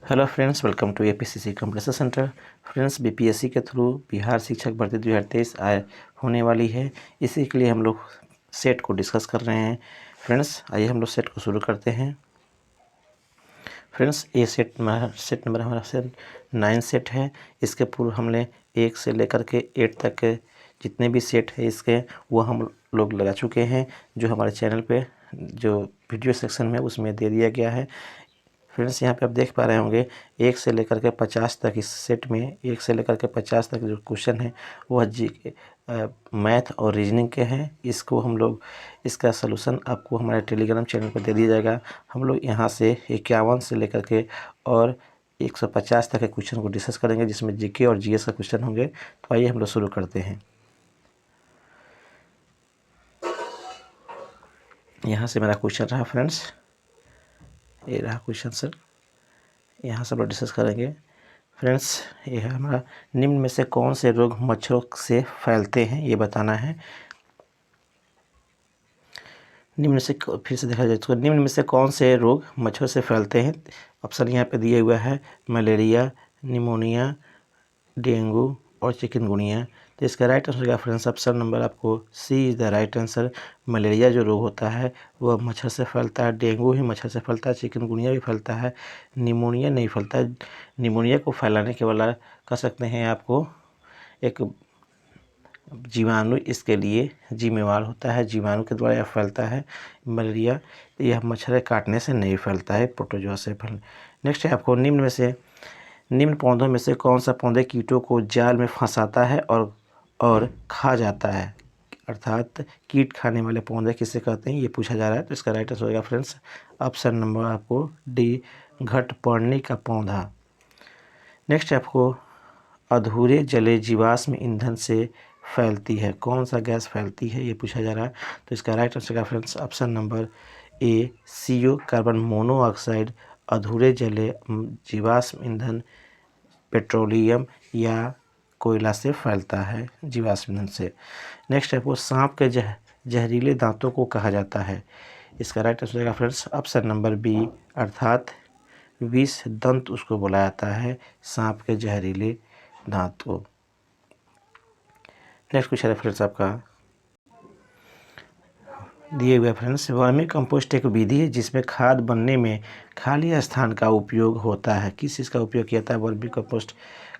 Hello friends, welcome to APCC computer centre. Friends, BPSC के through Bihar शिक्षक भर्ती 2023 आय होने वाली है। इसी के लिए हम लोग सेट को डिस्कस कर रहे हैं। फ्रेंड्स, आइए हम लोग सेट को शुरू करते हैं। फ्रेंड्स, ये सेट नंबर हमारा सेट 9 सेट है। इसके पूर्व हमने 1 से लेकर के 8 तक के जितने भी सेट है इसके वो हम लोग लगा चुके हैं, जो हमारे चैनल पे जो वीडियो सेक्शन में उसमें दे दिया गया है। फ्रेंड्स, यहाँ पे आप देख पा रहे होंगे 1 से लेकर के 50 तक, इस सेट में 1 से लेकर के 50 तक जो क्वेश्चन है वह मैथ और रीजनिंग के हैं। इसको हम लोग इसका सलूशन आपको हमारे टेलीग्राम चैनल पर दे दिया जाएगा। हम लोग यहाँ से 51 से लेकर के और 150 तक के क्वेश्चन को डिस्कस करेंगे, जिसमें जीके और जीएस का क्वेश्चन होंगे। तो आइए हम लोग शुरू करते हैं। यहाँ से मेरा क्वेश्चन रहा फ्रेंड्स, ये रहा क्वेश्चन सर, यहाँ सब लोग डिस्कस करेंगे। फ्रेंड्स, ये है हमारा, निम्न में से कौन से रोग मच्छरों से फैलते हैं ये बताना है। निम्न से फिर से देखा जाए तो निम्न में से कौन से रोग मच्छरों से फैलते हैं। ऑप्शन यहाँ पे दिया हुआ है मलेरिया, निमोनिया, डेंगू और चिकनगुनिया। तो इसका राइट आंसर का फ्रेंड्स ऑप्शन नंबर आपको C is the right answer. Malaria जो रोग होता है वह मच्छर से फैलता है, डेंगू ही मच्छर से फैलता है, चिकनगुनिया भी फैलता है, निमोनिया नहीं फैलता है। निमोनिया को फैलाने के वाला कह सकते हैं आपको एक जीवाणु इसके लिए जिम्मेवार होता है, जीवाणु के द्वारा यह फैलता है। मलेरिया यह मच्छर काटने से नहीं फैलता है, प्रोटोजोआ से फैल। नेक्स्ट है आपको, निम्न पौधों में से कौन सा पौधे कीटों को जाल में फंसाता है और खा जाता है, अर्थात कीट खाने वाले पौधे किसे कहते हैं ये पूछा जा रहा है। तो इसका राइट आंसर होगा फ्रेंड्स ऑप्शन नंबर आपको डी, घटपर्णी का पौधा। नेक्स्ट आपको, अधूरे जले जीवाश्म ईंधन से फैलती है, कौन सा गैस फैलती है ये पूछा जा रहा है। तो इसका राइट आंसर का फ्रेंड्स ऑप्शन नंबर ए, CO कार्बन मोनोऑक्साइड अधूरे जले जीवाश्म ईंधन पेट्रोलियम या कोयला से फैलता है, जीवाश्म ईंधन से। नेक्स्ट है वो, सांप के जहरीले दांतों को कहा जाता है। इसका राइट आंसर का फ्रेंड्स ऑप्शन नंबर बी, अर्थात विष दंत उसको बोला जाता है, सांप के जहरीले दांत को। नेक्स्ट क्वेश्चन है फ्रेंड्स आपका दिए हुए फ्रेंड्स, वर्मी कंपोस्ट एक विधि है जिसमें खाद बनने में खाली स्थान का उपयोग होता है। किस चीज़ का उपयोग किया जाता है वर्मी कंपोस्ट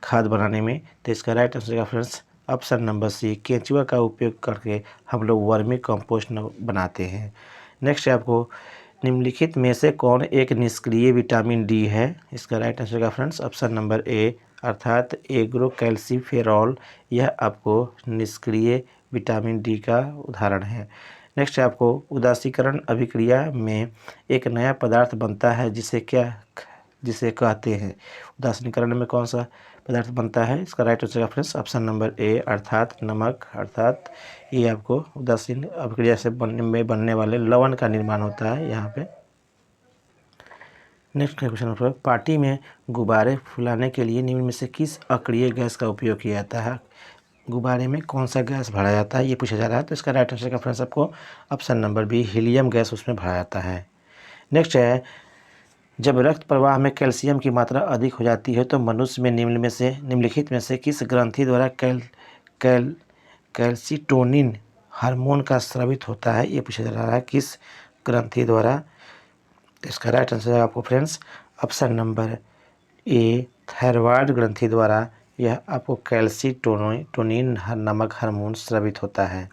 खाद बनाने में। तो इसका राइट आंसर का फ्रेंड्स ऑप्शन नंबर सी, केंचुआ का उपयोग करके हम लोग वर्मी कंपोस्ट बनाते हैं। नेक्स्ट है आपको, निम्नलिखित में से कौन एक निष्क्रिय विटामिन डी है। इसका राइट आंसर का फ्रेंड्स ऑप्शन नंबर ए, अर्थात एग्रोकैल्सीफेरॉल, यह आपको निष्क्रिय विटामिन डी का उदाहरण है। नेक्स्ट है आपको, उदासीकरण अभिक्रिया में एक नया पदार्थ बनता है जिसे कहते हैं। उदासीकरण में कौन सा पदार्थ बनता है। इसका राइट आंसर का फ्रेंड्स ऑप्शन नंबर ए, अर्थात नमक, अर्थात ये आपको उदासीन अभिक्रिया से बनने वाले लवण का निर्माण होता है यहाँ पे। नेक्स्ट क्वेश्चन पर, पार्टी में गुब्बारे फुलाने के लिए निम्न में से किस अक्रिय गैस का उपयोग किया जाता है। गुब्बारे में कौन सा गैस भरा जाता है ये पूछा जा रहा है। तो इसका राइट आंसर का फ्रेंड्स आपको option number B, helium gas उसमें भरा जाता है। नेक्स्ट है, जब रक्त प्रवाह में कैल्शियम की मात्रा अधिक हो जाती है तो मनुष्य में निम्नलिखित में से किस ग्रंथि द्वारा कैल्सिटोनिन हार्मोन का स्रावित होता है ये पूछा जा रहा है, किस ग्रंथि द्वारा। इसका राइट आंसर है आपको फ्रेंड्स ऑप्शन नंबर ए, थायराइड ग्रंथि द्वारा यह आपको कैल्सिटोनिन नमक हार्मोन स्रावित होता है।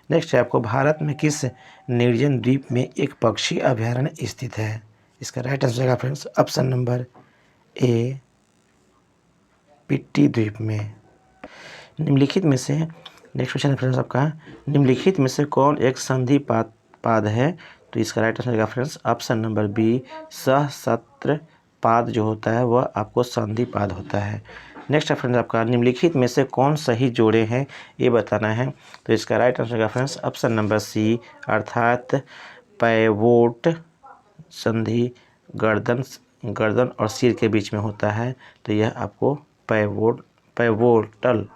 नेक्स्ट है आपको, भारत में किस निर्जन द्वीप में एक पक्षी अभयारण्य स्थित है। इसका राइट आंसर है फ्रेंड्स ऑप्शन नंबर ए, पिट्टी द्वीप में। निम्नलिखित में से, नेक्स्ट क्वेश्चन है फ्रेंड्स आपका, निम्नलिखित में से कौन एक संधि पाद है। तो इसका राइट आंसर है फ्रेंड्स ऑप्शन नंबर बी, सहस्त्र पाद जो होता है वह आपको संधि पाद होता है। नेक्स्ट है फ्रेंड्स आपका, निम्नलिखित में से कौन सही जोड़े हैं ये बताना है। तो इसका राइट आंसर का फ्रेंड्स ऑप्शन नंबर सी, अर्थात पैवोट संधि गर्दन और सिर के बीच में होता है। तो यह आपको पैवोटल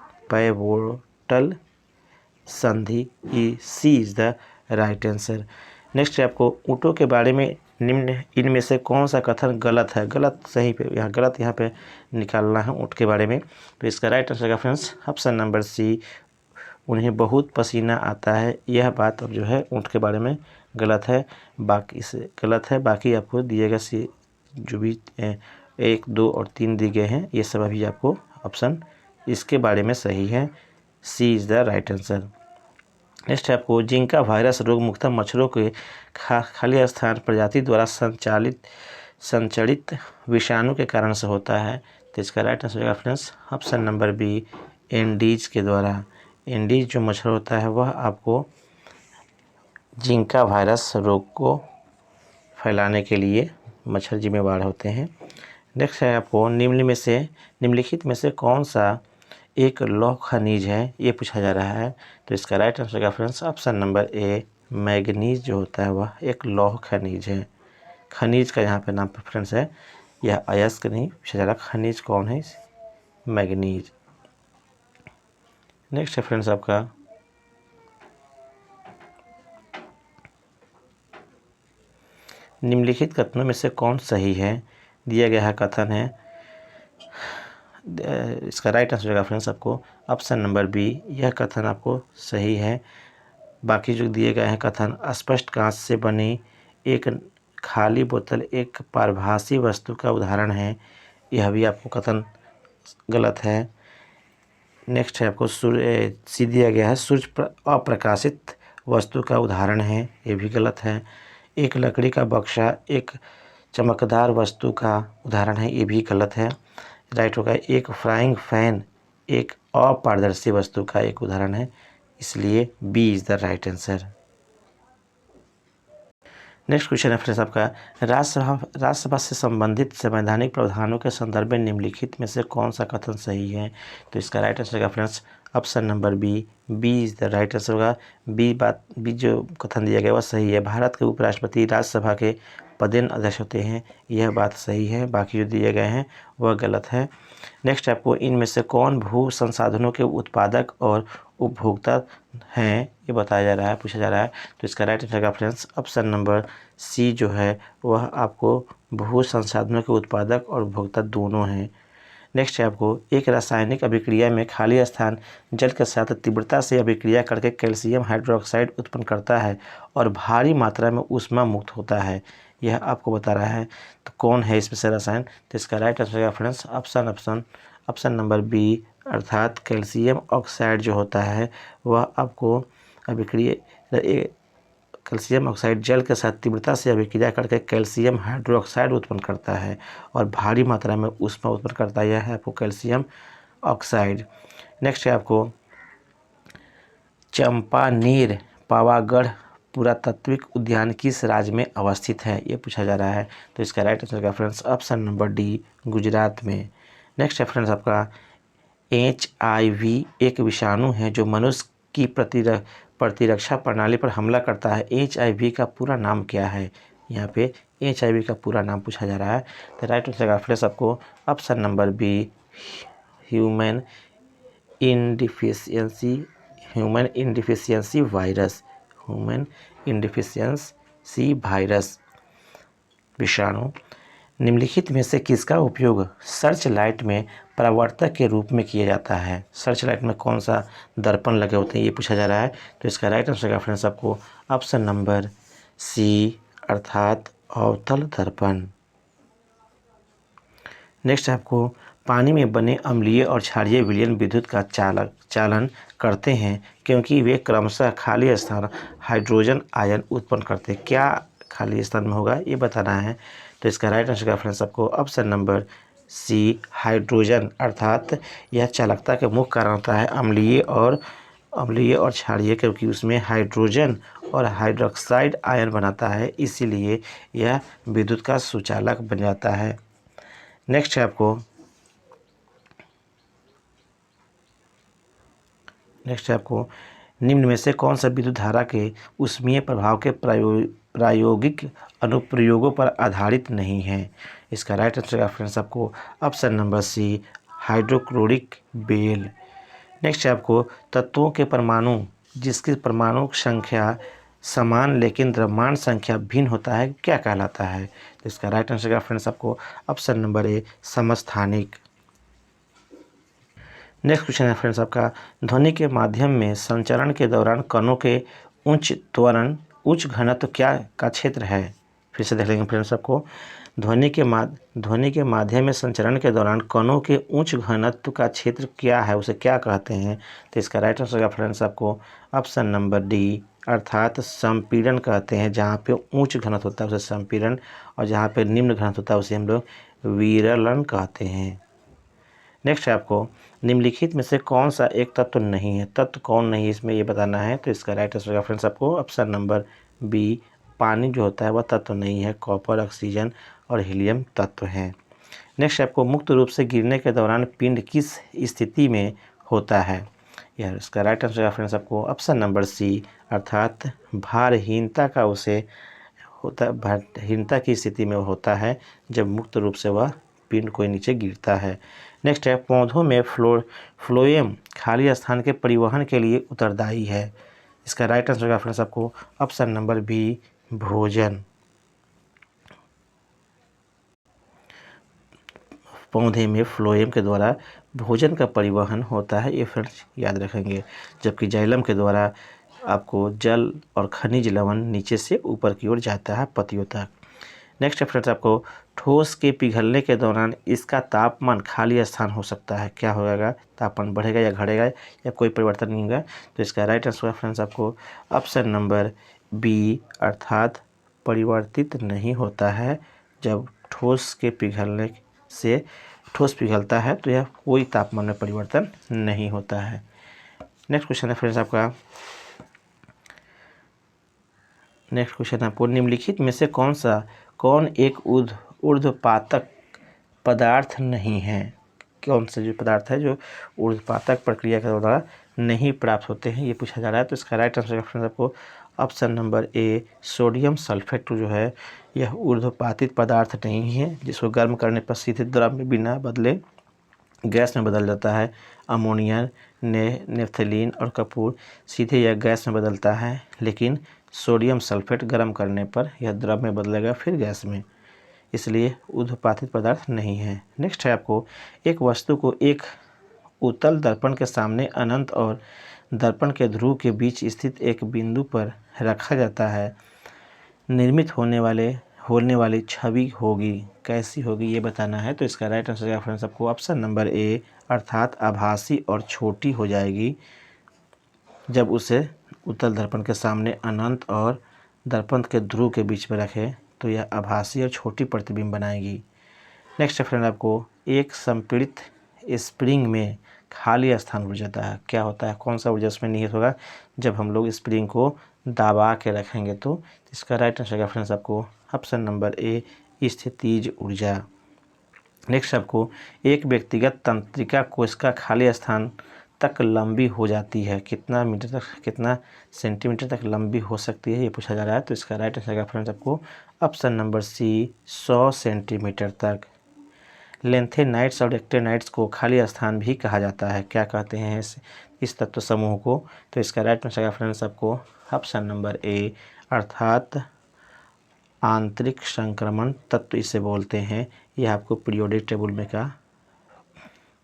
संधि, C is the right answer. Next है आपको, ऊँटों के बारे में निम्न इनमें से कौन सा कथन गलत है? गलत सही पे यहाँ गलत यहाँ पे निकालना है ऊँट के बारे में। तो इसका राइट आंसर का फ्रेंड्स ऑप्शन नंबर सी, उन्हें बहुत पसीना आता है। यह बात अब जो है ऊँट के बारे में गलत है, बाकी से गलत है। बाकी आपको दिएगा सी जो भी 1, 2 और 3 दिए गए हैं, ये सब अभी आपको ऑप्शन इसके बारे में सही है। C is the right answer. Next है आपको जिंका वायरस रोग मुख्यतः मच्छरों के खाली स्थान प्रजाति द्वारा संचरित विषाणु के कारण से होता है। तो इसका राइट आंसर होगा friends option number B, Andes के द्वारा। एंडीज जो मच्छर होता है वह आपको जिंका वायरस रोग को फैलाने के लिए मच्छर जिम्मेवार होते हैं। नेक्स्ट है आपको निम्नलिखित में से कौन सा एक लौह खनिज है, ये पूछा जा रहा है। तो इसका राइट आंसर का फ्रेंड्स ऑप्शन नंबर ए, मैग्नीज जो होता है वह एक लौह खनिज है। खनिज का यहाँ पे नाम प्रेफरेंस है, यह अयस्क नहीं पूछा जा रहा। खनिज कौन है? मैग्नीज। नेक्स्ट है फ्रेंड्स आपका निम्नलिखित कथनों में से कौन सही है? दिया गया है कथन है, इसका राइट आंसर होगा फ्रेंड्स आपको ऑप्शन नंबर बी, यह कथन आपको सही है। बाकी जो दिए गए हैं कथन, अस्पष्ट कांच से बनी एक खाली बोतल एक पारभासी वस्तु का उदाहरण है, यह भी आपको कथन गलत है। नेक्स्ट है आपको सी दिया गया है, सूर्य अप्रकाशित वस्तु का उदाहरण है, ये भी गलत है। एक लकड़ी का बक्सा एक चमकदार वस्तु का उदाहरण है, ये भी गलत है। राइट होगा एक फ्राइंग फैन एक अपारदर्शी वस्तु का एक उदाहरण है, इसलिए B is the right answer. Next question है फ्रेंड्स आपका राज्यसभा से संबंधित संवैधानिक प्रावधानों के संदर्भ में निम्नलिखित में से कौन सा कथन सही है? तो इसका राइट आंसर का friends option number B, B is the right answer होगा। बी जो कथन दिया गया वह सही है। भारत के उपराष्ट्रपति राज्यसभा के पदेन अध्यक्ष होते हैं, यह बात सही है। बाकी जो दिए गए हैं वह गलत है। नेक्स्ट आपको इनमें से कौन भू संसाधनों के उत्पादक और उपभोक्ता हैं, ये बताया जा रहा है, पूछा जा रहा है। तो इसका राइट आंसर का फ्रेंड्स ऑप्शन नंबर सी जो है वह आपको भू संसाधनों के उत्पादक और उपभोक्ता दोनों हैं। नेक्स्ट है आपको एक रासायनिक अभिक्रिया में खाली स्थान जल के साथ तीव्रता से अभिक्रिया करके कैल्शियम हाइड्रोक्साइड उत्पन्न करता है और भारी मात्रा में ऊष्मा मुक्त होता है, यह आपको बता रहा है। तो कौन है इसमें से रसायन? तो इसका राइट आंसर है फ्रेंड्स ऑप्शन नंबर बी, अर्थात कैल्शियम ऑक्साइड जो होता है वह आपको अभिक्रिया कैल्शियम ऑक्साइड जल के साथ तीव्रता से अभिक्रिया करके कैल्शियम हाइड्रोक्साइड उत्पन्न करता है और भारी मात्रा में ऊष्मा उत्पन्न करता है, यह है आपको कैल्शियम ऑक्साइड। नेक्स्ट है आपको चंपानेर पावागढ़ पुरातात्विक उद्यान किस राज्य में अवस्थित है, ये पूछा जा रहा है। तो इसका राइट आंसर का friends option number D, Gujarat में। नेक्स्ट है फ्रेंड्स आपका HIV एक विषाणु है जो मनुष्य की प्रतिरक्षा प्रणाली पर हमला करता है। HIV का पूरा नाम क्या है? यहाँ पे HIV का पूरा नाम पूछा जा रहा है। तो राइट आंसर का फ्रेंड्स आपको option number B, human immunodeficiency virus विषाणु। निम्नलिखित में से किसका उपयोग सर्च लाइट में परावर्तक के रूप में किया जाता है? सर्च लाइट में कौन सा दर्पण लगे होते हैं, ये पूछा जा रहा है। तो इसका राइट आंसर का फ्रेंड्स आपको ऑप्शन नंबर सी, अर्थात अवतल दर्पण। नेक्स्ट आपको पानी में बने अम्लीय और क्षारीय विलयन विद्युत का चालन करते हैं क्योंकि वे क्रमशः खाली स्थान हाइड्रोजन आयन उत्पन्न करते हैं। क्या खाली स्थान में होगा, ये बताना है। तो इसका राइट आंसर का फ्रेंड्स आपको ऑप्शन नंबर सी, हाइड्रोजन, अर्थात यह चालकता के मुख्य कारण होता है अम्लीय और क्षारीय, क्योंकि उसमें हाइड्रोजन और हाइड्रोक्साइड आयन बनाता है, इसीलिए यह विद्युत का सुचालक बन जाता है। नेक्स्ट है आपको निम्न में से कौन सा विद्युत धारा के ऊष्मीय प्रभाव के प्रायोगिक अनुप्रयोगों पर आधारित नहीं है? इसका राइट आंसर का फ्रेंड्स आपको ऑप्शन नंबर सी, हाइड्रोक्लोरिक बेल। नेक्स्ट है आपको तत्वों के परमाणु जिसकी परमाणु संख्या समान लेकिन द्रव्यमान संख्या भिन्न होता है क्या कहलाता है? तो इसका राइट आंसर का फ्रेंड्स आपको ऑप्शन नंबर ए समस्थानिक। नेक्स्ट क्वेश्चन है फ्रेंड्स आपका, ध्वनि के माध्यम में संचरण के दौरान कणों के उच्च त्वरण उच्च घनत्व क्या का क्षेत्र है? फिर से देख लेंगे फ्रेंड्स आपको, ध्वनि के माध्यम में संचरण के दौरान कणों के उच्च घनत्व का क्षेत्र क्या है, उसे क्या कहते हैं? तो इसका राइट आंसर का फ्रेंड्स आपको ऑप्शन नंबर डी अर्थात संपीड़न कहते हैं। जहाँ पे उच्च घनत्व होता है उसे संपीड़न और जहाँ पे निम्न घनत्व होता है उसे हम लोग विरलन कहते हैं। नेक्स्ट है आपको, निम्नलिखित में से कौन सा एक तत्व नहीं है? तत्व कौन नहीं है इसमें ये बताना है। तो इसका राइट आंसर का फ्रेंड्स आपको ऑप्शन नंबर बी पानी जो होता है वह तत्व नहीं है, कॉपर, ऑक्सीजन और हीलियम तत्व हैं। नेक्स्ट आपको, मुक्त रूप से गिरने के दौरान पिंड किस स्थिति में होता है? यह इसका राइट आंसर का फ्रेंड्स आपको ऑप्शन नंबर सी अर्थात भारहीनता का उसे होता भारहीनता की स्थिति में होता है जब मुक्त रूप से वह पिंड कोई नीचे गिरता है। नेक्स्ट है, पौधों में फ्लोएम खाली स्थान के परिवहन के लिए उत्तरदायी है। इसका राइट आंसर का फ्रेंड्स आपको ऑप्शन नंबर बी भोजन। पौधे में फ्लोएम के द्वारा भोजन का परिवहन होता है, ये फ्रेंड्स याद रखेंगे, जबकि जाइलम के द्वारा आपको जल और खनिज लवण नीचे से ऊपर की ओर जाता है पत्तियों तक। नेक्स्ट फ्रेंड्स आपको, ठोस के पिघलने के दौरान इसका तापमान खाली स्थान हो सकता है, क्या होगा? तापमान बढ़ेगा या घटेगा या कोई परिवर्तन नहीं होगा? तो इसका राइट आंसर फ्रेंड्स आपको ऑप्शन नंबर बी अर्थात परिवर्तित नहीं होता है। जब ठोस के पिघलने से ठोस पिघलता है तो यह कोई तापमान में परिवर्तन नहीं होता है। नेक्स्ट क्वेश्चन है फ्रेंड्स आपका, निम्नलिखित में से कौन एक ऊर्ध्वपातक पदार्थ नहीं है? कौन से जो पदार्थ है जो ऊर्ध्वपातक प्रक्रिया के द्वारा नहीं प्राप्त होते हैं, ये पूछा जा रहा है। तो इसका राइट आंसर फ्रेंड्स आपको ऑप्शन नंबर ए सोडियम सल्फेट जो है यह ऊर्ध्वपातित पदार्थ नहीं है, जिसको गर्म करने पर सीधे द्रव में बिना बदले गैस में बदल जाता है। अमोनिया, नेफ्थलीन और कपूर सीधे यह गैस में बदलता है, लेकिन सोडियम सल्फेट गर्म करने पर यह द्रव में बदलेगा फिर गैस में, इसलिए ऊर्ध्वपातित पदार्थ नहीं है। नेक्स्ट है आपको, एक वस्तु को एक उत्तल दर्पण के सामने अनंत और दर्पण के ध्रुव के बीच स्थित एक बिंदु पर रखा जाता है, निर्मित होने वाली छवि होगी, कैसी होगी ये बताना है। तो इसका राइट आंसर का फ्रेंड्स आपको ऑप्शन नंबर ए अर्थात आभासी और छोटी हो जाएगी। जब उसे उत्तल दर्पण के सामने अनंत और दर्पण के ध्रुव के बीच में रखें तो यह आभासी और छोटी प्रतिबिंब बनाएगी। नेक्स्ट फ्रेंड आपको, एक संपीड़ित स्प्रिंग में खाली स्थान उड़ जाता है, क्या होता है? कौन सा ऊर्जा उसमें निहित होगा जब हम लोग स्प्रिंग को दबा के रखेंगे? तो इसका राइट आंसर का फ्रेंड्स आपको ऑप्शन नंबर ए स्थितिज ऊर्जा। नेक्स्ट आपको, एक व्यक्तिगत तंत्रिका कोशिका खाली स्थान तक लंबी हो जाती है, कितना मीटर तक, कितना सेंटीमीटर तक लंबी हो सकती है, ये पूछा जा रहा है। तो इसका राइट आंसर का फ्रेंड्स आपको ऑप्शन नंबर सी 100 सेंटीमीटर तक। लेंथेनाइट्स और एक्टेनाइट्स को खाली स्थान भी कहा जाता है, क्या कहते हैं इस तत्व समूह को? तो इसका राइट आंसर का फ्रेंड्स आपको ऑप्शन नंबर ए अर्थात आंतरिक संक्रमण तत्व इसे बोलते हैं। यह आपको पीरियोडिक टेबल में का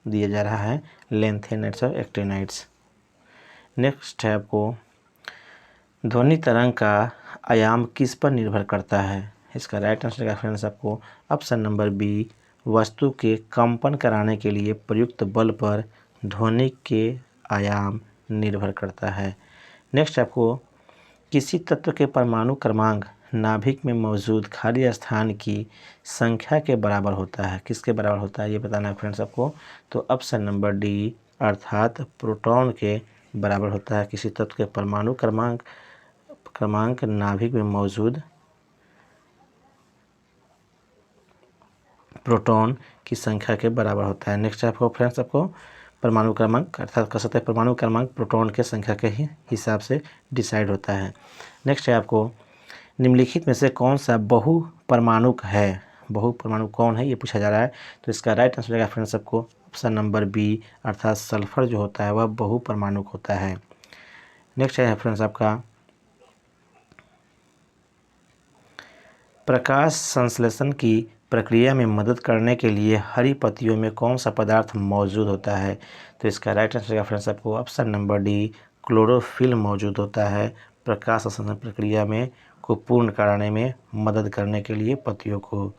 दिया जा रहा है, लेंथेनाइट्स और एक्टेनाइट्स। नेक्स्ट है आपको, ध्वनि तरंग का आयाम किस पर निर्भर करता है? इसका राइट आंसर का फ्रेंड्स आपको ऑप्शन नंबर बी वस्तु के कंपन कराने के लिए प्रयुक्त बल पर ध्वनि के आयाम निर्भर करता है। नेक्स्ट आपको, किसी तत्व के परमाणु क्रमांक नाभिक में मौजूद खाली स्थान की संख्या के बराबर होता है, किसके बराबर होता है ये बताना है फ्रेंड्स आपको। तो ऑप्शन नंबर डी अर्थात प्रोटॉन के बराबर होता है। किसी तत्व के परमाणु क्रमांक नाभिक में मौजूद प्रोटॉन की संख्या के बराबर होता है। नेक्स्ट आपको फ्रेंड्स आपको परमाणु क्रमांक अर्थात कह सकते हैं परमाणु क्रमांक प्रोटॉन के संख्या के ही हिसाब से डिसाइड होता है। नेक्स्ट है आपको, निम्नलिखित में से कौन सा बहुपरमाणुक है? बहुपरमाणु कौन है ये पूछा जा रहा है। तो इसका राइट आंसर रहेगा फ्रेंड्स आपको ऑप्शन नंबर बी अर्थात सल्फर जो होता है वह बहुपरमाणुक होता है। नेक्स्ट है फ्रेंड्स आपका, प्रकाश संश्लेषण की प्रक्रिया में मदद करने के लिए हरी पत्तियों में कौन सा पदार्थ मौजूद होता है? तो इसका राइट आंसर का फ्रेंड्स आपको ऑप्शन नंबर डी क्लोरोफिल मौजूद होता है प्रकाश संश्लेषण प्रक्रिया में को पूर्ण कराने में मदद करने के लिए पत्तियों को।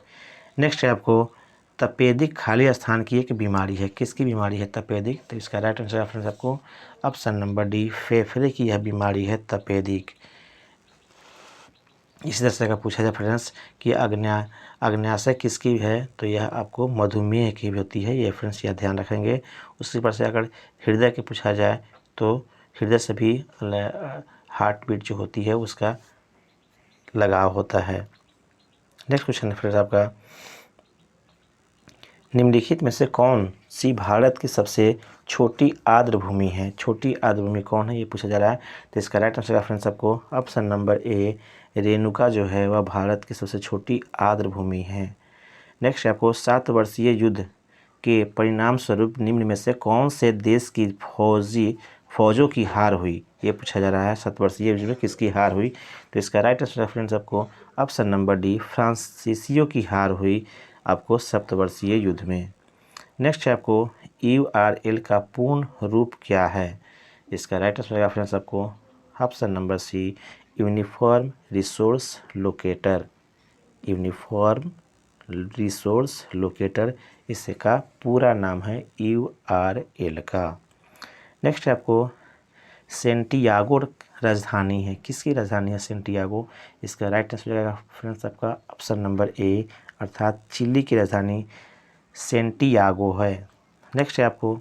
नेक्स्ट है आपको तपेदिक खाली स्थान की एक बीमारी है। किसकी बीमारी है तपेदिक? तो इसका राइट आंसर का फ्रेंड्स आपको ऑप्शन नंबर डी फेफड़े की यह बीमारी है तपेदिक। इसी तरह का पूछा जाए फ्रेंड्स कि आग्नेयाशय किसकी है? तो यह आपको मधुमेह की भी होती है। ये फ्रेंड्स यह ध्यान रखेंगे। उसी पर से अगर हृदय के पूछा जाए तो हृदय से भी हार्ट बीट जो होती है उसका लगाव होता है। नेक्स्ट क्वेश्चन है फ्रेंड्स आपका निम्नलिखित में से कौन सी भारत की सबसे छोटी आर्द्र भूमि है? छोटी आर्द्र भूमि कौन है ये पूछा जा रहा है। तो इसका राइट आंसर का फ्रेंड्स आपको ऑप्शन नंबर ए रेणुका जो है वह भारत की सबसे छोटी आर्द्र भूमि है। नेक्स्ट आपको 7 वर्षीय युद्ध के परिणाम स्वरूप निम्न में से कौन से देश की फौजों की हार हुई? ये पूछा जा रहा है 7 वर्षीय युद्ध में किसकी हार हुई? तो इसका राइट आंसर फ्रेंड्स आपको ऑप्शन नंबर डी फ्रांसीसियों की हार हुई आपको सप्तवर्षीय युद्ध में। नेक्स्ट है आपको URL का पूर्ण रूप क्या है? इसका राइट आंसर का फ्रेंड्स आपको option number C uniform resource locator. Uniform resource locator इसका पूरा नाम है URL का। नेक्स्ट है आपको सेंटियागो राजधानी है। किसकी राजधानी है सेंटियागो? इसका राइट आंसर का फ्रेंड्स आपका ऑप्शन नंबर ए अर्थात चिली की राजधानी सेंटियागो है। नेक्स्ट है आपको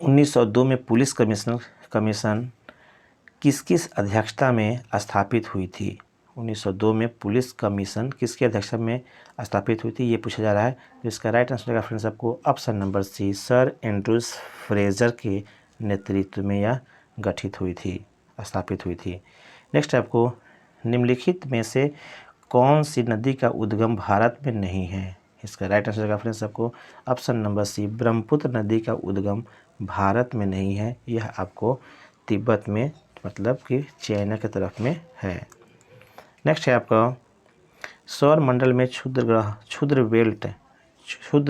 1902 में पुलिस कमीशन किस अध्यक्षता में स्थापित हुई थी? 1902 में पुलिस कमीशन किसकी अध्यक्षता में स्थापित हुई थी ये पूछा जा रहा है। तो इसका राइट आंसर का फ्रेंड्स आपको option number C sir Andrews Fraser के नेतृत्व में यह गठित हुई थी स्थापित हुई थी। नेक्स्ट आपको निम्नलिखित में से कौन सी नदी का उद्गम भारत में नहीं है? इसका राइट आंसर का फ्रेंड्स आपको ऑप्शन नंबर सी ब्रह्मपुत्र नदी का उद्गम भारत में नहीं है। यह आपको तिब्बत में मतलब कि चाइना की तरफ में है। नेक्स्ट है आपका सौर मंडल में क्षुद्र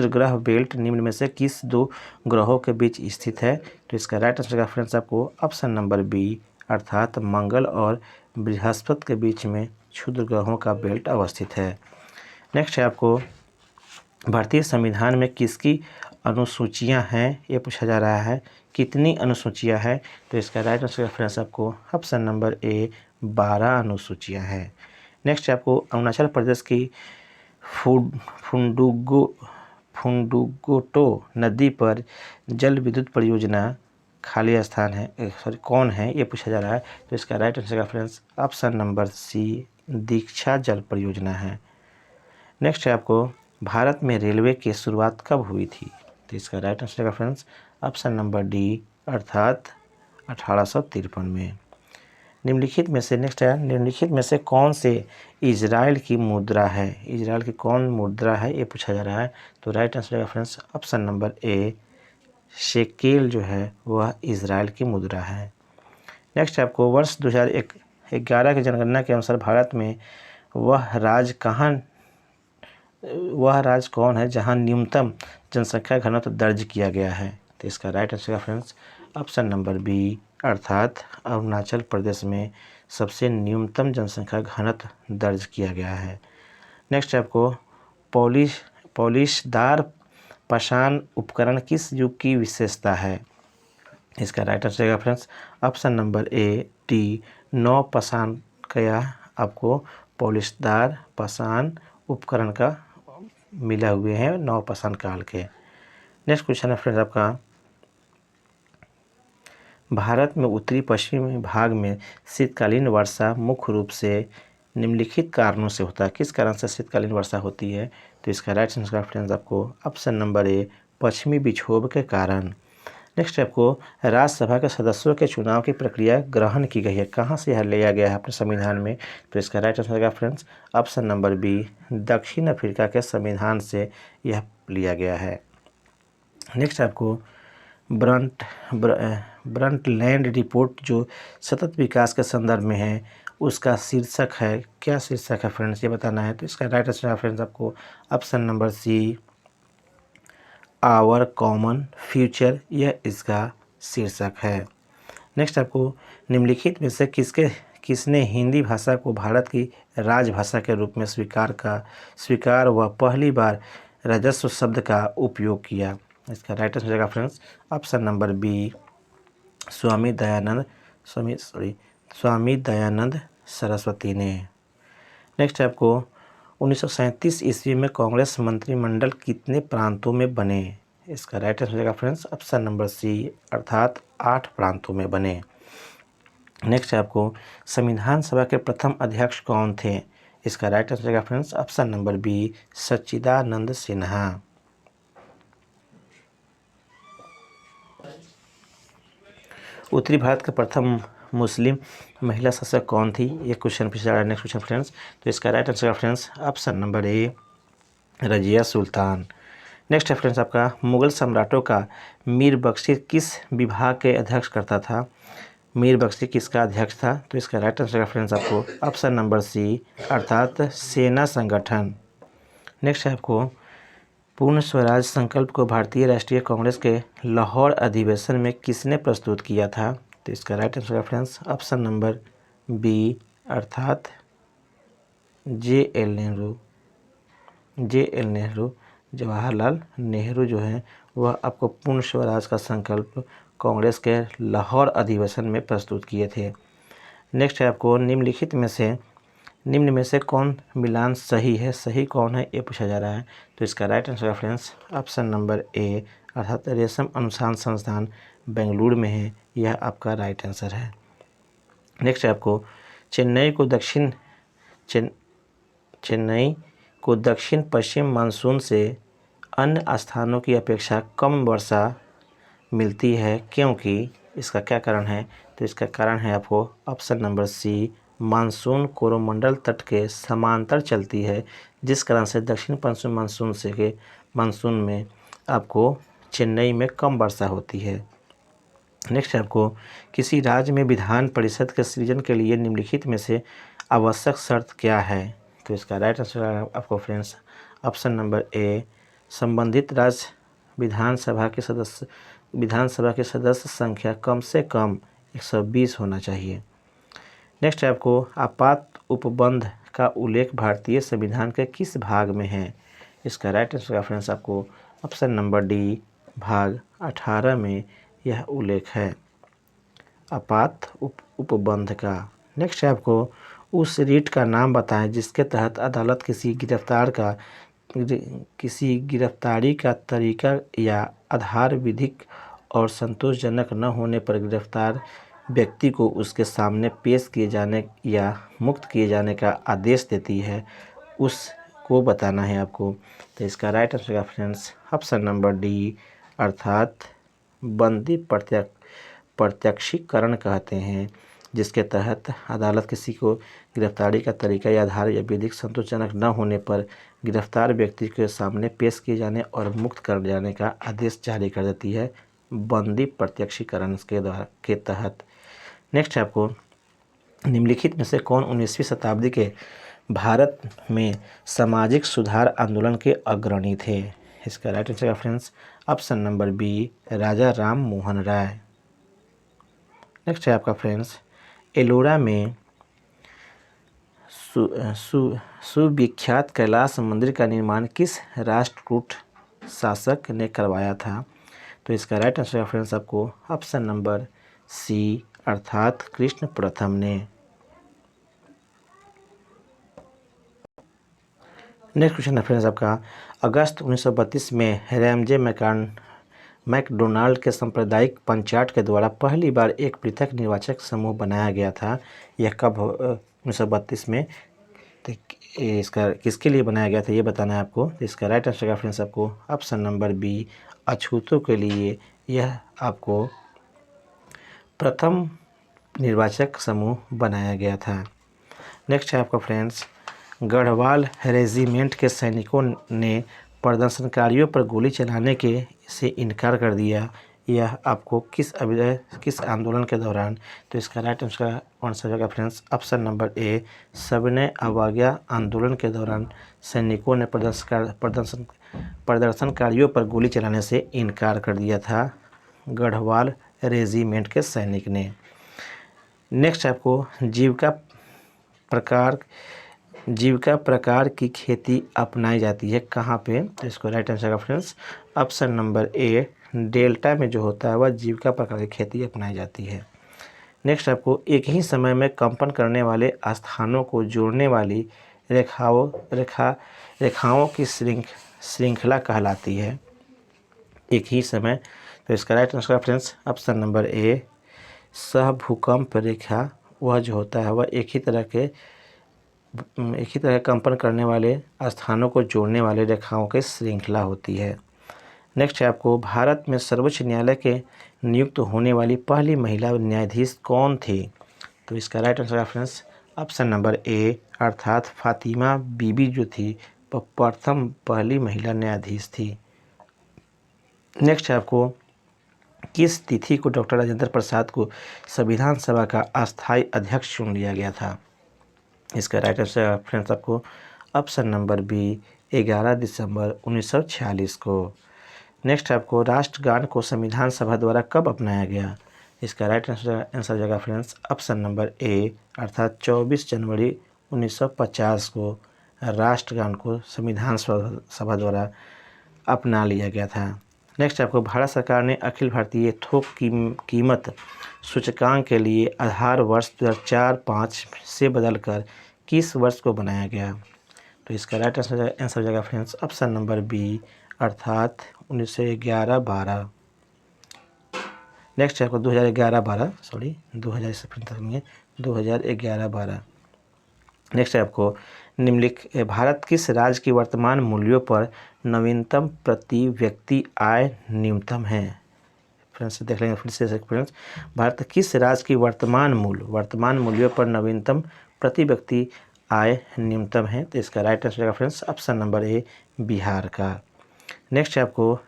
ग्रह बेल्ट निम्न में से किस 2 ग्रहों के बीच स्थित है? तो इसका राइट आंसर का फ्रेंड्स आपको ऑप्शन नंबर बी अर्थात मंगल और बृहस्पति के बीच में क्षुद्र ग्रहों का बेल्ट अवस्थित है। नेक्स्ट है आपको भारतीय संविधान में किसकी अनुसूचियां हैं ये पूछा जा रहा है। कितनी अनुसूचियां हैं? तो इसका राइट आंसर फ्रेंड्स आपको ऑप्शन नंबर ए 12 अनुसूचियां हैं। नेक्स्ट आपको अरुणाचल प्रदेश की फुंडुगोटो नदी पर जल विद्युत परियोजना खाली स्थान है कौन है ये पूछा जा रहा है। तो इसका राइट आंसर का फ्रेंड्स ऑप्शन नंबर सी दीक्षा जल परियोजना है। नेक्स्ट है आपको भारत में रेलवे की शुरुआत कब हुई थी? तो इसका राइट आंसर का फ्रेंड्स ऑप्शन नंबर डी अर्थात 1853 में। निम्नलिखित में से नेक्स्ट है निम्नलिखित में से कौन से इजराइल की मुद्रा है? इजराइल की कौन मुद्रा है ये पूछा जा रहा है। तो राइट आंसर का फ्रेंड्स ऑप्शन नंबर ए शेकेल जो है वह इजराइल की मुद्रा है। नेक्स्ट आपको वर्ष 2011 की जनगणना के अनुसार भारत में वह राज्य कौन है जहां न्यूनतम जनसंख्या घनत्व दर्ज किया गया है? तो इसका राइट आंसर का फ्रेंड्स ऑप्शन नंबर बी अर्थात अरुणाचल प्रदेश में सबसे न्यूनतम जनसंख्या घनत्व दर्ज किया गया है। नेक्स्ट आपको पॉलिशदार पाषाण उपकरण किस युग की विशेषता है? इसका राइट आंसर का friends option number A D नवपाषाण का आपको पॉलिशदार पाषाण उपकरण का मिला हुए हैं नवपाषाण काल के। नेक्स्ट क्वेश्चन है फ्रेंड्स आपका भारत में उत्तरी पश्चिमी भाग में शीतकालीन वर्षा मुख्य रूप से निम्नलिखित कारणों से होता है। किस कारण से शीतकालीन वर्षा होती है? तो इसका राइट आंसर का फ्रेंड्स आपको ऑप्शन नंबर ए पश्चिमी विक्षोभ के कारण। नेक्स्ट आपको राज्यसभा के सदस्यों के चुनाव की प्रक्रिया ग्रहण की गई है। कहाँ से यह लिया गया है अपने संविधान में? तो इसका राइट आंसर का फ्रेंड्स ऑप्शन नंबर बी दक्षिण अफ्रीका के संविधान से यह लिया गया है। नेक्स्ट आपको ब्रंटलैंड रिपोर्ट जो सतत विकास के संदर्भ में है उसका शीर्षक है। क्या शीर्षक है फ्रेंड्स, ये बताना है। तो इसका राइट आंसर है फ्रेंड्स आपको option number C, our common future, यह इसका शीर्षक है। नेक्स्ट आपको निम्नलिखित में से किसने हिंदी भाषा को भारत की राजभाषा के रूप में स्वीकार व पहली बार राजस्व शब्द का उपयोग किया। इसका राइट आंसर हो जाएगा friends option number B, Swami Dayanand Saraswati ने। नेक्स्ट है आपको 1937 ईस्वी में कांग्रेस मंत्रिमंडल कितने प्रांतों में बने। इसका राइट आंसर हो जाएगा फ्रेंड्स ऑप्शन नंबर सी, अर्थात 8 प्रांतों में बने। नेक्स्ट है आपको संविधान सभा के प्रथम अध्यक्ष कौन थे। इसका राइट आंसर हो जाएगा फ्रेंड्स ऑप्शन नंबर बी, सच्चिदानंद सिन्हा। उत्तरी भारत का प्रथम मुस्लिम महिला शासक कौन थी, ये क्वेश्चन पूछा जा रहा है। नेक्स्ट क्वेश्चन फ्रेंड्स, तो इसका राइट आंसर है फ्रेंड्स ऑप्शन नंबर ए, रजिया सुल्तान। नेक्स्ट है फ्रेंड्स आपका मुगल सम्राटों का मीर बख्शी किस विभाग के अध्यक्ष करता था। मीर बख्शी किसका अध्यक्ष था। तो इसका राइट आंसर है फ्रेंड्स आपको ऑप्शन नंबर सी, अर्थात सेना संगठन। नेक्स्ट है आपको पूर्ण स्वराज संकल्प को भारतीय राष्ट्रीय कांग्रेस के लाहौर अधिवेशन में किसने प्रस्तुत किया था। तो इसका राइट आंसर है फ्रेंड्स ऑप्शन नंबर बी, अर्थात जे.एल. नेहरू। जवाहरलाल नेहरू जो है वह आपको पूर्ण स्वराज का संकल्प कांग्रेस के लाहौर अधिवेशन में प्रस्तुत किए थे। नेक्स्ट है आपको निम्न में से कौन मिलान सही है, सही कौन है, ये पूछा जा रहा है। तो इसका राइट आंसर है फ्रेंड्स ऑप्शन नंबर ए, अर्थात रेशम अनुसंधान संस्थान बेंगलुरु में है, यह आपका राइट आंसर है। नेक्स्ट है आपको चेन्नई को दक्षिण पश्चिम मानसून से अन्य स्थानों की अपेक्षा कम वर्षा मिलती है क्योंकि, इसका क्या कारण है। तो इसका कारण है आपको option number C, monsoon Coromandel तट के समांतर चलती है, जिस कारण से दक्षिण पश्चिम मानसून में आपको चेन्नई में कम वर्षा होती है। नेक्स्ट है आपको किसी राज्य में विधान परिषद के सृजन के लिए निम्नलिखित में से आवश्यक शर्त क्या है। तो इसका राइट आंसर है आपको फ्रेंड्स ऑप्शन नंबर ए, संबंधित राज्य विधानसभा के सदस्य संख्या कम से कम 120 होना चाहिए। नेक्स्ट है आपको आपात उपबंध का उल्लेख भारतीय संविधान के किस भाग में है। इसका राइट आंसर है फ्रेंड्स आपको ऑप्शन नंबर डी, भाग 18 में यह उल्लेख है आपात उपबंध का। नेक्स्ट है आपको उस रीट का नाम बताएं जिसके तहत अदालत किसी गिरफ्तारी का तरीका या आधार विधिक और संतोषजनक न होने पर गिरफ्तार व्यक्ति को उसके सामने पेश किए जाने या मुक्त किए जाने का आदेश देती है, उसको बताना है आपको। तो इसका राइट आंसर है फ्रेंड्स ऑप्शन नंबर डी, अर्थात बंदी प्रत्यक्षीकरण कहते हैं, जिसके तहत अदालत किसी को गिरफ्तारी का तरीका या आधार या विधिक संतोषजनक न होने पर गिरफ्तार व्यक्ति के सामने पेश किए जाने और मुक्त कर जाने का आदेश जारी कर देती है, बंदी प्रत्यक्षीकरण के तहत। नेक्स्ट है आपको निम्नलिखित में से कौन 19वीं शताब्दी के भारत में सामाजिक सुधार आंदोलन के अग्रणी थे। इसका राइट आंसर है फ्रेंड्स ऑप्शन नंबर बी, राजा राम मोहन राय। नेक्स्ट है आपका फ्रेंड्स एलोरा में सुविख्यात कैलाश मंदिर का निर्माण किस राष्ट्रकूट शासक ने करवाया था। तो इसका राइट आंसर है फ्रेंड्स आपको ऑप्शन नंबर सी, अर्थात कृष्ण प्रथम ने। नेक्स्ट क्वेश्चन है फ्रेंड्स आपका अगस्त 1932 में रैमजे मैकडोनाल्ड के सांप्रदायिक पंचायत के द्वारा पहली बार एक पृथक निर्वाचक समूह बनाया गया था, यह कब 1932 में। तो इसका किसके लिए बनाया गया था ये बताना है आपको। तो इसका राइट आंसर है फ्रेंड्स आपको ऑप्शन नंबर बी, अछूतों के लिए यह आपको प्रथम निर्वाचक समूह बनाया गया था। नेक्स्ट है आपका फ्रेंड्स गढ़वाल रेजिमेंट के सैनिकों ने प्रदर्शनकारियों पर गोली चलाने से इनकार कर दिया, यह आपको किस आंदोलन के दौरान, तो इसका राइट आंसर कौन सा होगा फ्रेंड्स, ऑप्शन नंबर ए, सविनय अवज्ञा आंदोलन के दौरान सैनिकों ने प्रदर्शनकारियों पर गोली चलाने से इनकार कर दिया था, गढ़वाल रेजिमेंट के सैनिक ने। नेक्स्ट आपको जीविका प्रकार की खेती अपनाई जाती है कहाँ पे, तो इसको राइट आंसर का फ्रेंड्स ऑप्शन नंबर ए, डेल्टा में जो होता है वह जीविका प्रकार की खेती अपनाई जाती है। नेक्स्ट आपको एक ही समय में कंपन करने वाले स्थानों को जोड़ने वाली रेखाओं की श्रृंखला कहलाती है, एक ही समय, तो इसका right answer friends option number A, सहभूकंप रेखा, वह जो होता है वह एक ही तरह कंपन करने वाले स्थानों को जोड़ने वाले रेखाओं की श्रृंखला होती है। नेक्स्ट है आपको भारत में सर्वोच्च न्यायालय के नियुक्त होने वाली पहली महिला न्यायाधीश कौन थी, तो इसका right answer friends option number ए, अर्थात फातिमा बीबी जो थी वह प्रथम पहली महिला न्यायाधीश थी। नेक्स्ट है आपको किस तिथि को डॉक्टर राजेंद्र प्रसाद को संविधान सभा का अस्थायी अध्यक्ष चुन लिया गया था, इसका राइट आंसर फ्रेंड्स आपको ऑप्शन नंबर बी, 11 दिसंबर 1946 को। नेक्स्ट आपको राष्ट्रगान को संविधान सभा द्वारा कब अपनाया गया, इसका राइट आंसर जगह फ्रेंड्स ऑप्शन नंबर ए, अर्थात 24 जनवरी 1950 को राष्ट्रगान को संविधान सभा द्वारा अपना लिया गया था। नेक्स्ट आपको भारत सरकार ने अखिल भारतीय थोक कीमत सूचकांक के लिए आधार वर्ष 2004-05 से बदलकर किस वर्ष को बनाया गया, तो इसका राइट आंसर जगह फ्रेंड्स ऑप्शन नंबर बी, अर्थात 1911-12। नेक्स्ट आपको 2011-12 नेक्स्ट आपको निम्नलिखित भारत किस राज्य की वर्तमान मूल्यों पर नवीनतम प्रति व्यक्ति आय न्यूनतम है, फ्रेंड्स देख लेंगे फिर से फ्रेंड्स, भारत किस राज्य की वर्तमान मूल्यों पर नवीनतम प्रति व्यक्ति आय न्यूनतम है, तो इसका राइट आंसर है फ्रेंड्स ऑप्शन नंबर ए, बिहार का। नेक्स्ट आपको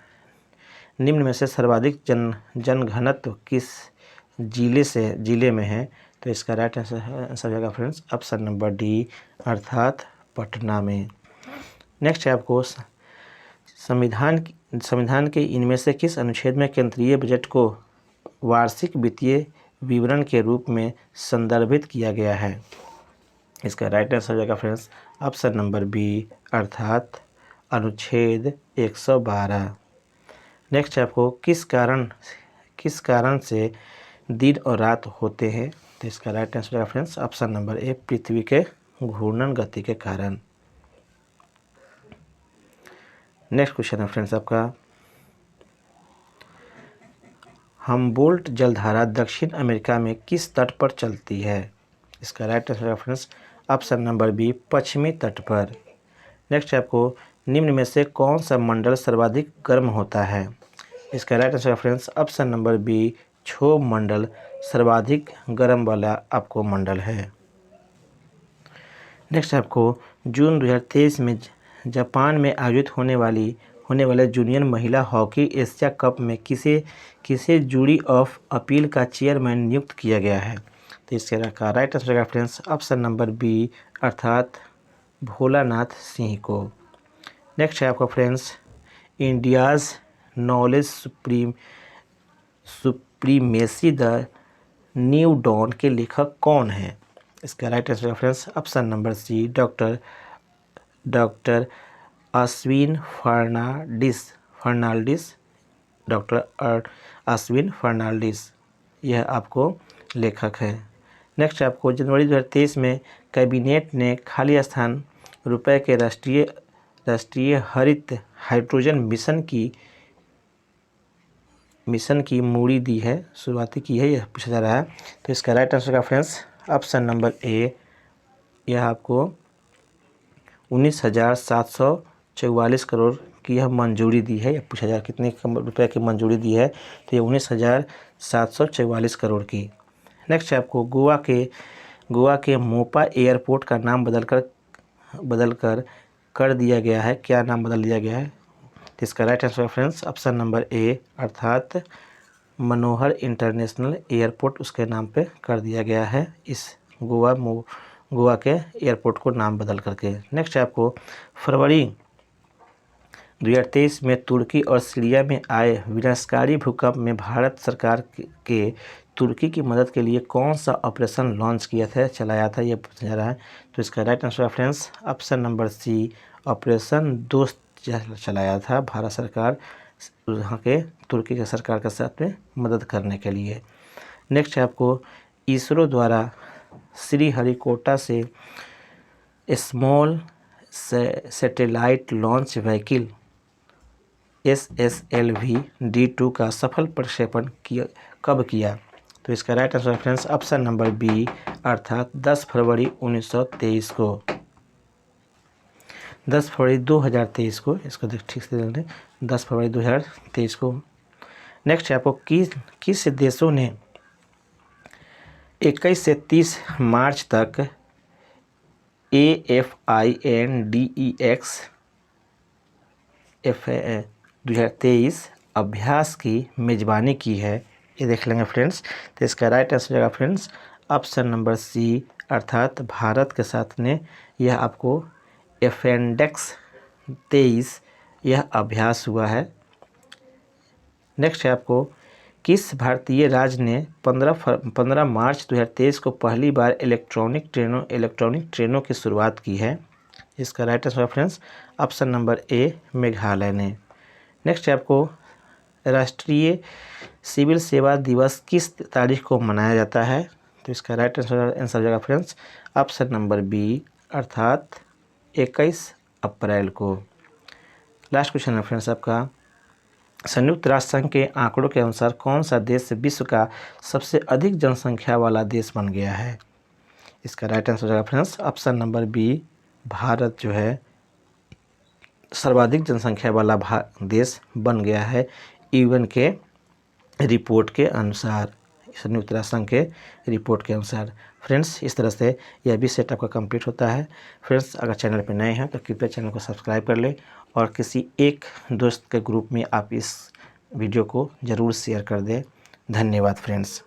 निम्न में से सर्वाधिक जनघनत्व किस जिले में है, तो इसका राइट आंसर होगा फ्रेंड्स ऑप्शन नंबर डी, अर्थात पटना में। नेक्स्ट है आपको संविधान के इनमें से किस अनुच्छेद में केंद्रीय बजट को वार्षिक वित्तीय विवरण के रूप में संदर्भित किया गया है, इसका राइट आंसर होगा फ्रेंड्स ऑप्शन नंबर बी, अर्थात अनुच्छेद 112। नेक्स्ट आपको किस कारण से दिन और रात होते हैं, तो इसका राइट आंसर है फ्रेंड्स ऑप्शन नंबर ए, पृथ्वी के घूर्णन गति के कारण। नेक्स्ट क्वेश्चन है फ्रेंड्स आपका, हम्बोल्ट जलधारा दक्षिण अमेरिका में किस तट पर चलती है, इसका राइट आंसर है फ्रेंड्स ऑप्शन नंबर बी, पश्चिमी तट पर। नेक्स्ट आपको निम्न में से कौन सा मंडल सर्वाधिक गर्म होता है, इसका राइट आंसर है फ्रेंड्स ऑप्शन नंबर बी, क्षोभ मंडल सर्वाधिक गर्म वाला आपको मंडल है। नेक्स्ट आपको जून 2023 में जापान में आयोजित होने वाले जूनियर महिला हॉकी एशिया कप में किसे जूरी ऑफ अपील का चेयरमैन नियुक्त किया गया है, तो इसका राइट आंसर है फ्रेंड्स ऑप्शन नंबर बी, अर्थात भोलानाथ सिंह को। नेक्स्ट है आपका friends India's knowledge supremacy the new dawn के लेखक कौन है, इसका राइट आंसर है friends option number C, doctor Ashwin Fernandes, यह आपको लेखक है। नेक्स्ट आपको जनवरी 2023 में कैबिनेट ने खाली स्थान रुपए के राष्ट्रीय हरित हाइड्रोजन मिशन की मूड़ी दी है, शुरुआती की है, यह पूछा जा रहा है, तो इसका राइट आंसर का फ्रेंड्स ऑप्शन नंबर ए, यह आपको 19,744 करोड़ की यह मंजूरी दी है, यह पूछा जा रहा है कितने रुपए की मंजूरी दी है, तो ये 19,744 करोड़ की। नेक्स्ट है आपको गोवा के मोपा एयरपोर्ट का नाम बदलकर कर दिया गया है, क्या नाम बदल दिया गया है, तो इसका right answer friends option number ए, अर्थात मनोहर इंटरनेशनल एयरपोर्ट उसके नाम पे कर दिया गया है, इस गोवा के एयरपोर्ट को नाम बदल करके। नेक्स्ट है आपको फरवरी 2023 में तुर्की और सीरिया में आए विनाशकारी भूकंप में भारत सरकार के तुर्की की मदद के लिए कौन सा ऑपरेशन लॉन्च किया था, चलाया था, ये पूछा जा रहा है। तो इसका right answer friends option number C, operation Dost चलाया था भारत सरकार वहाँ के तुर्की के सरकार के साथ में मदद करने के लिए। नेक्स्ट है आपको इसरो द्वारा श्रीहरिकोटा से small satellite launch vehicle SSLV D2 का सफल प्रक्षेपण कब किया। तो इसका right answer friends option number B अर्थात 10 फरवरी 1923 को, 10 फरवरी 2023 को, इसको ठीक से देख लें, 10 फरवरी 2023 को। नेक्स्ट है आपको किस देशों ने 21 से 30 मार्च तक AFINDEX 2023 अभ्यास की मेज़बानी की है, ये देख लेंगे फ्रेंड्स। तो इसका राइट आंसर होगा फ्रेंड्स ऑप्शन नंबर सी अर्थात भारत के साथ ने यह आपको AFINDEX 23 यह अभ्यास हुआ है। नेक्स्ट है आपको किस भारतीय राज्य ने 15 मार्च 2023 को पहली बार इलेक्ट्रॉनिक ट्रेनों की शुरुआत की है। इसका right answer friends option number ए मेघालय ने। नेक्स्ट है आपको राष्ट्रीय सिविल सेवा दिवस किस तारीख को मनाया जाता है। तो इसका राइट आंसर जाएगा फ्रेंड्स ऑप्शन नंबर बी अर्थात 21 अप्रैल को। लास्ट क्वेश्चन है फ्रेंड्स आपका संयुक्त राष्ट्र संघ के आंकड़ों के अनुसार कौन सा देश विश्व का सबसे अधिक जनसंख्या वाला देश बन गया है। इसका राइट आंसर जाएगा friends option number B Bharat जो है सर्वाधिक जनसंख्या वाला देश बन गया है UN के रिपोर्ट के अनुसार, संयुक्त राष्ट्र संघ के रिपोर्ट के अनुसार। फ्रेंड्स इस तरह से यह भी सेट आपका कंप्लीट होता है। फ्रेंड्स अगर चैनल पर नए हैं तो कृपया चैनल को सब्सक्राइब कर लें और किसी एक दोस्त के ग्रुप में आप इस वीडियो को ज़रूर शेयर कर दें। धन्यवाद फ्रेंड्स।